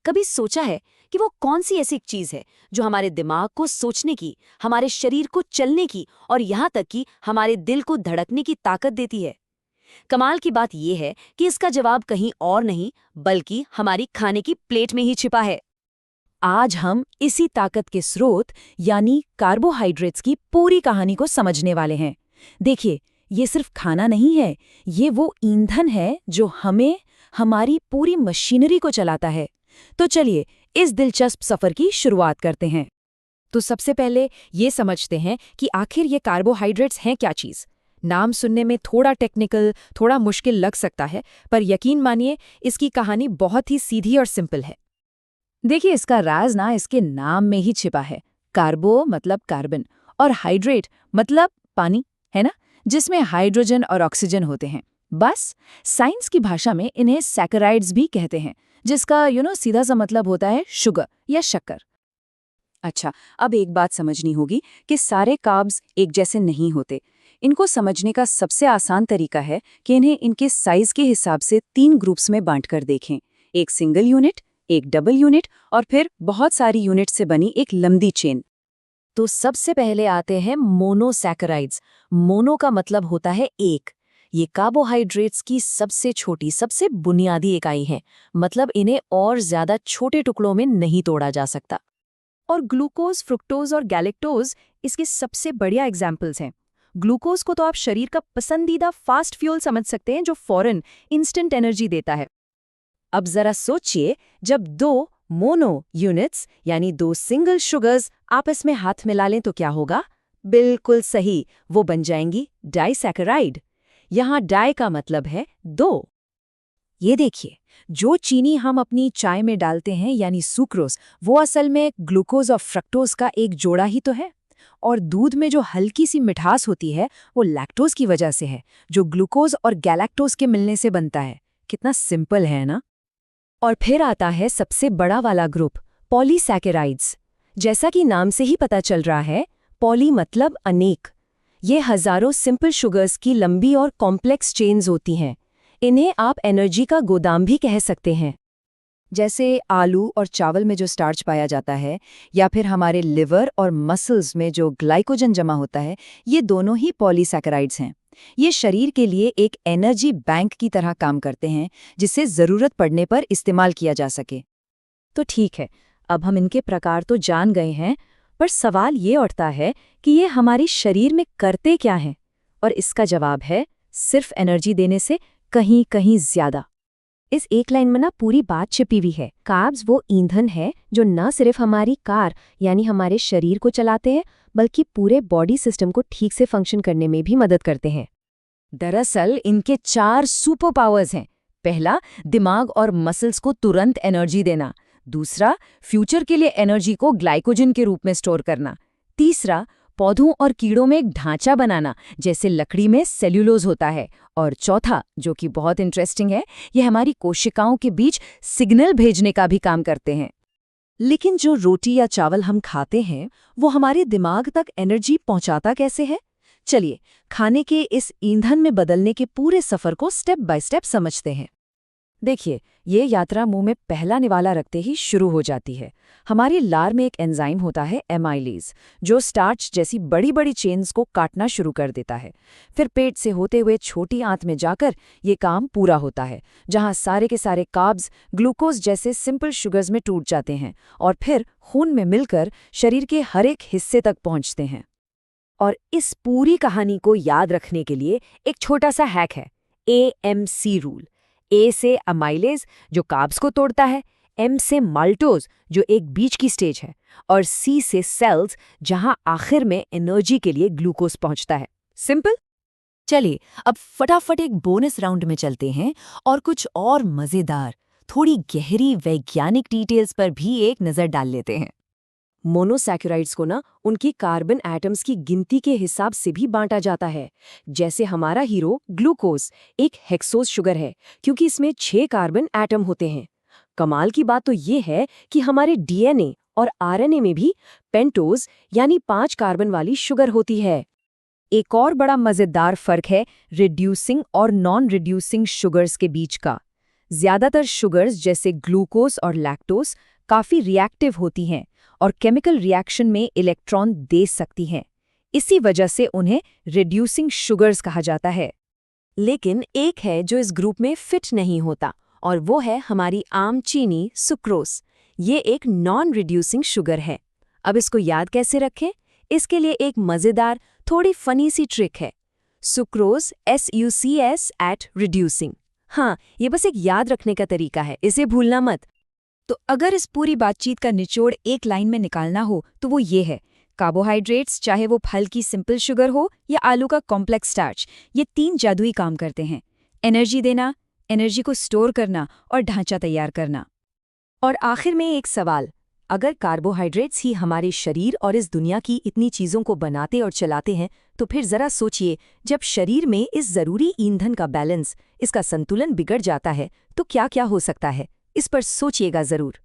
कभी सोचा है कि वो कौन सी ऐसी चीज है जो हमारे दिमाग को सोचने की, हमारे शरीर को चलने की और यहाँ तक कि हमारे दिल को धड़कने की ताकत देती है? कमाल की बात यह है कि इसका जवाब कहीं और नहीं बल्कि हमारी खाने की प्लेट में ही छिपा है। आज हम इसी ताकत के स्रोत यानी कार्बोहाइड्रेट्स की पूरी कहानी को समझने वाले हैं। देखिए, ये सिर्फ खाना नहीं है, ये वो ईंधन है जो हमें, हमारी पूरी मशीनरी को चलाता है। तो चलिए इस दिलचस्प सफर की शुरुआत करते हैं। तो सबसे पहले ये समझते हैं कि आखिर ये कार्बोहाइड्रेट्स हैं क्या चीज़। नाम सुनने में थोड़ा टेक्निकल, थोड़ा मुश्किल लग सकता है, पर यकीन मानिए इसकी कहानी बहुत ही सीधी और सिंपल है। देखिए, इसका राज ना इसके नाम में ही छिपा है। कार्बो मतलब कार्बन और हाइड्रेट मतलब पानी, है ना, जिसमें हाइड्रोजन और ऑक्सीजन होते हैं। बस साइंस की भाषा में इन्हें सैकराइड्स भी कहते हैं, जिसका सीधा सा मतलब होता है शुगर या शक्कर। अच्छा, अब एक बात समझनी होगी कि सारे कार्ब्स एक जैसे नहीं होते। इनको समझने का सबसे आसान तरीका है कि इन्हें इनके साइज के हिसाब से 3 ग्रुप्स में बांटकर देखें। एक सिंगल यूनिट, एक डबल यूनिट और फिर बहुत सारी यूनिट से बनी एक लंबी चेन। तो सबसे पहले आते हैं मोनोसैकराइड्स। मोनो का मतलब होता है एक। ये कार्बोहाइड्रेट्स की सबसे छोटी, सबसे बुनियादी इकाई है, मतलब इन्हें और ज्यादा छोटे टुकड़ों में नहीं तोड़ा जा सकता। और ग्लूकोज, फ्रुक्टोज और गैलेक्टोज इसके सबसे बढ़िया एग्जाम्पल्स हैं। ग्लूकोज को तो आप शरीर का पसंदीदा फास्ट फ्यूल समझ सकते हैं, जो फौरन इंस्टेंट एनर्जी देता है। अब जरा सोचिए, जब 2 मोनो यूनिट्स यानी 2 सिंगल शुगर्स आपस में हाथ मिला लें तो क्या होगा? बिल्कुल सही, वो बन जाएंगी डाइसैकेराइड। यहाँ डाई का मतलब है 2। ये देखिए, जो चीनी हम अपनी चाय में डालते हैं यानी सुक्रोज, वो असल में ग्लूकोज और फ्रक्टोज का एक जोड़ा ही तो है। और दूध में जो हल्की सी मिठास होती है वो लैक्टोज की वजह से है, जो ग्लूकोज और गैलेक्टोज के मिलने से बनता है। कितना सिंपल है ना? और फिर आता है सबसे बड़ा वाला ग्रुप, पॉलीसैकेराइड्स। जैसा कि नाम से ही पता चल रहा है, पॉली मतलब अनेक। ये हजारों सिंपल शुगर्स की लंबी और कॉम्प्लेक्स चेन्स होती हैं। इन्हें आप एनर्जी का गोदाम भी कह सकते हैं। जैसे आलू और चावल में जो स्टार्च पाया जाता है, या फिर हमारे लिवर और मसल्स में जो ग्लाइकोजन जमा होता है, ये दोनों ही पॉलीसैकेराइड्स हैं। ये शरीर के लिए एक एनर्जी बैंक की तरह काम करते हैं, जिसे ज़रूरत पड़ने पर इस्तेमाल किया जा सके। तो ठीक है, अब हम इनके प्रकार तो जान गए हैं, पर सवाल ये उठता है कि ये हमारे शरीर में करते क्या हैं? और इसका जवाब है, सिर्फ एनर्जी देने से कहीं कहीं ज्यादा। इस एक लाइन में ना पूरी बात छिपी हुई है। कार्ब्स वो ईंधन है जो न सिर्फ हमारी कार यानी हमारे शरीर को चलाते हैं, बल्कि पूरे बॉडी सिस्टम को ठीक से फंक्शन करने में भी मदद करते हैं। दरअसल इनके 4 सुपर पावर्स हैं। पहला, दिमाग और मसल्स को तुरंत एनर्जी देना। दूसरा, फ्यूचर के लिए एनर्जी को ग्लाइकोजन के रूप में स्टोर करना। तीसरा, पौधों और कीड़ों में एक ढांचा बनाना, जैसे लकड़ी में सेल्यूलोज होता है। और चौथा, जो कि बहुत इंटरेस्टिंग है, यह हमारी कोशिकाओं के बीच सिग्नल भेजने का भी काम करते हैं। लेकिन जो रोटी या चावल हम खाते हैं, वो हमारे दिमाग तक एनर्जी पहुंचाता कैसे है? चलिए, खाने के इस ईंधन में बदलने के पूरे सफर को स्टेप बाय स्टेप समझते हैं। देखिए, ये यात्रा मुंह में पहला निवाला रखते ही शुरू हो जाती है। हमारी लार में एक एंजाइम होता है एमाइलेज, जो स्टार्च जैसी बड़ी बड़ी चेन्स को काटना शुरू कर देता है। फिर पेट से होते हुए छोटी आंत में जाकर ये काम पूरा होता है, जहां सारे के सारे कार्ब्स ग्लूकोज जैसे सिंपल शुगर्स में टूट जाते हैं और फिर खून में मिलकर शरीर के हर एक हिस्से तक पहुंचते हैं। और इस पूरी कहानी को याद रखने के लिए एक छोटा सा हैक है, AMC रूल। ए से अमाइलेज जो कार्ब्स को तोड़ता है, M से माल्टोज जो एक बीच की स्टेज है, और C से सेल्स जहां आखिर में एनर्जी के लिए ग्लूकोज पहुंचता है। सिंपल। चलिए अब फटाफट एक बोनस राउंड में चलते हैं और कुछ और मजेदार, थोड़ी गहरी वैज्ञानिक डिटेल्स पर भी एक नजर डाल लेते हैं। मोनोसैकेराइड्स को ना उनकी कार्बन एटम्स की गिनती के हिसाब से भी बांटा जाता है। जैसे हमारा हीरो ग्लूकोज एक हेक्सोज शुगर है, क्योंकि इसमें 6 कार्बन एटम होते हैं। कमाल की बात तो ये है कि हमारे DNA और RNA में भी पेंटोज यानी 5 कार्बन वाली शुगर होती है। एक और बड़ा मजेदार फर्क है रिड्यूसिंग और नॉन रिड्यूसिंग शुगर्स के बीच का। ज्यादातर शुगर्स जैसे ग्लूकोज और लैक्टोज काफी रिएक्टिव होती हैं और केमिकल रिएक्शन में इलेक्ट्रॉन दे सकती हैं। इसी वजह से उन्हें रिड्यूसिंग शुगर्स कहा जाता है। लेकिन एक है जो इस ग्रुप में फिट नहीं होता, और वो है हमारी आम चीनी सुक्रोज। ये एक नॉन रिड्यूसिंग शुगर है। अब इसको याद कैसे रखें? इसके लिए एक मज़ेदार, थोड़ी फनी सी ट्रिक है। Sucrose SUCS at reducing. हाँ, ये बस एक याद रखने का तरीका है, इसे भूलना मत। तो अगर इस पूरी बातचीत का निचोड़ एक लाइन में निकालना हो तो वो ये है, कार्बोहाइड्रेट्स, चाहे वो फल की सिंपल शुगर हो या आलू का कॉम्प्लेक्स स्टार्च, ये 3 जादुई काम करते हैं: एनर्जी देना, एनर्जी को स्टोर करना और ढांचा तैयार करना। और आखिर में एक सवाल, अगर कार्बोहाइड्रेट्स ही हमारे शरीर और इस दुनिया की इतनी चीज़ों को बनाते और चलाते हैं, तो फिर ज़रा सोचिए, जब शरीर में इस ज़रूरी ईंधन का बैलेंस, इसका संतुलन बिगड़ जाता है, तो क्या क्या हो सकता है? इस पर सोचिएगा ज़रूर।